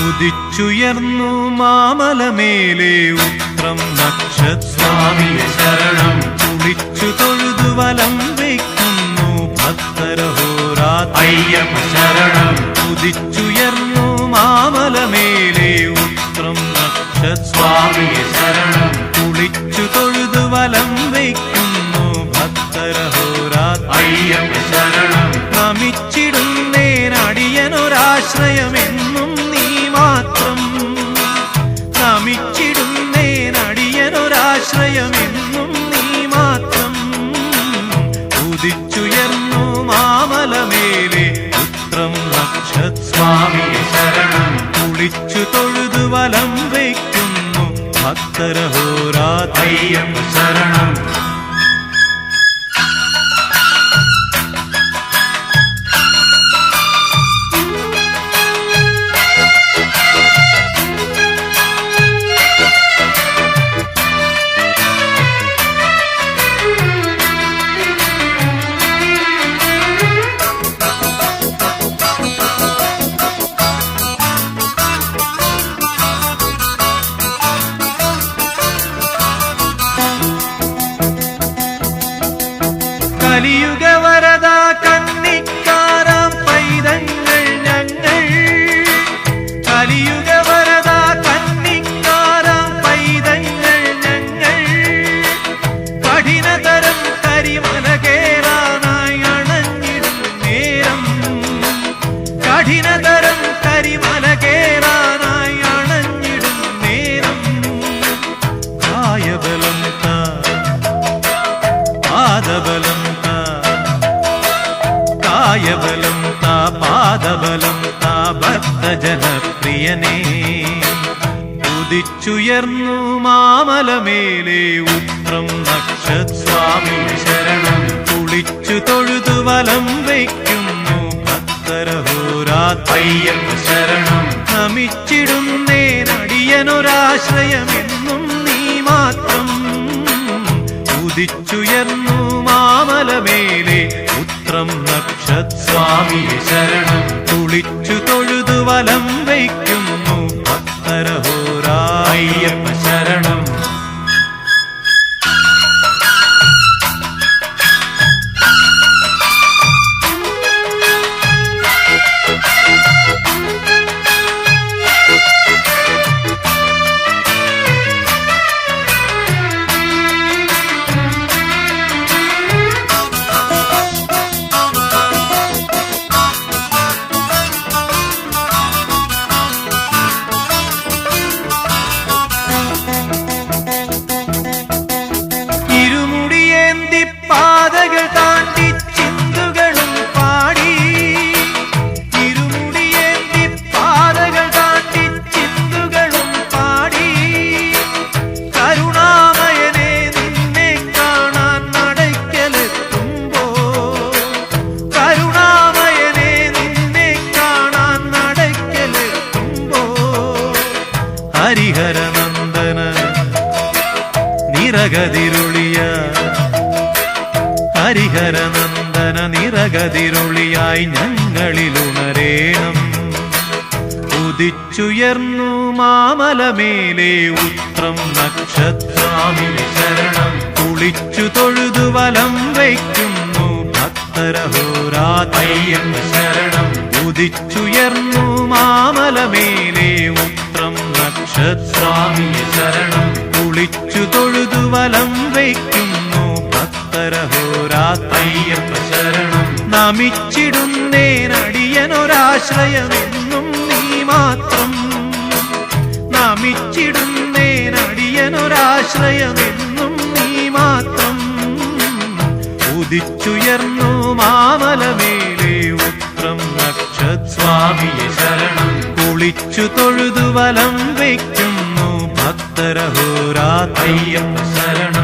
ഉദിച്ചുയർന്നു മാമലമേലെ ഉത്രം നക്ഷസ്വാമിയെ ശരണം. കുളിച്ചു തൊഴുതു വലം വയ്ക്കുന്നു ഭക്തരഹോരാത്രം അയ്യപ്പ ശരണം. ഉദിച്ചുയർന്നു മാമലമേലെ ഉത്രം നക്ഷസ്വാമിയെ ശരണം. കുളിച്ചു തൊഴുതു വലം വയ്ക്കുന്നു ഭക്തരഹോരാത്രം അയ്യപ്പ ശരണം. നമിച്ചിടുന്നേനടിയനൊരാശ്രയമെന്നും നീ മാത്രം. നമിച്ചിടുന്നേനടിയനൊരാശ്രയമെന്നും നീ മാത്രം. ഉദിച്ചുയർന്നു മാമലമേലെ ഉത്രം നക്ഷസ്വാമിയെ ശരണം. കുളിച്ചു തൊഴുതു വലം വയ്ക്കുന്നു ഭക്തരഹോരാത്രം അയ്യപ്പ ശരണം. കലിയുഗവരദ കന്നിക്കാരാം പൈതങ്ങൾ ഞങ്ങൾ. കലിയുഗവരദ കന്നിക്കാരാം പൈതങ്ങൾ ഞങ്ങൾ. കഠിനതരം കരിമല കേറാനായി അണഞ്ഞിടും നേരം. കഠിനതരം കരിമല കേറാനായി അണഞ്ഞിടും നേരം. കായബലം പാദബലം കായബലം താ പാദബലം താ ഭക്തജനപ്രിയനേ. ഉദിച്ചുയർന്നു മാമലമേലെ ഉത്രം നക്ഷസ്വാമിയെ ശരണം. കുളിച്ചു തൊഴുതു വലം വയ്ക്കുന്നു ഭക്തരഹോരാത്രം അയ്യപ്പ ശരണം. നമിച്ചിടുന്നേനടിയനൊരാശ്രയമെന്നും നീ മാത്രം. ഉദിച്ചുയർന്നു മാമലമേലെ ഉത്രം നക്ഷസ്വാമിയെ ശരണം. കുളിച്ചു തൊഴുതു വലം വയ്ക്കുന്നു ഭക്തരഹോരാത്രം അയ്യപ്പ ശരണം. പാതകൾ താണ്ടി ചിന്തുകളും പാടി. ഇരുമുടിയേന്തി പാതകൾ താണ്ടി ചിന്തുകളും പാടി. കരുണാമയനെ നിന്നെ കാണാൻ നടയ്ക്കലെത്തുമ്പോ. കരുണാമയനെ നിന്നെ കാണാൻ നടയ്ക്കലെത്തുമ്പോ. ഹരിഹരനന്ദന നിറകതിരുളിയ ഹരിഹരനന്ദന നിറകതിരുളിയായി ഞങ്ങളിലുണരേണം. ഉദിച്ചുയർന്നു മാമലമേലെ ഉത്രം നക്ഷസ്വാമിയെ ശരണം. കുളിച്ചു തൊഴുതു വലം വയ്ക്കുന്നു ഭക്തരഹോരാത്രം അയ്യപ്പ ശരണം. ഉദിച്ചുയർന്നു മാമലമേലെ ഉത്രം നക്ഷസ്വാമിയെ ശരണം. കുളിച്ചു തൊഴുതു വലം വയ്ക്കുന്നു ഭക്തരഹോരാത്രം അയ്യപ്പ ശരണം. നമിച്ചിടുന്നേനടിയനൊരാശ്രയമെന്നും നീ മാത്രം. നമിച്ചിടുന്നേനടിയനൊരാശ്രയമെന്നും നീ മാത്രം. ഉദിച്ചുയർന്നു മാമലമേലെ ഉത്രം നക്ഷസ്വാമിയെ ശരണം. കുളിച്ചു തൊഴുതു വലം വയ്ക്കുന്നു ഭക്തരഹോരാത്രം അയ്യപ്പ ശരണം.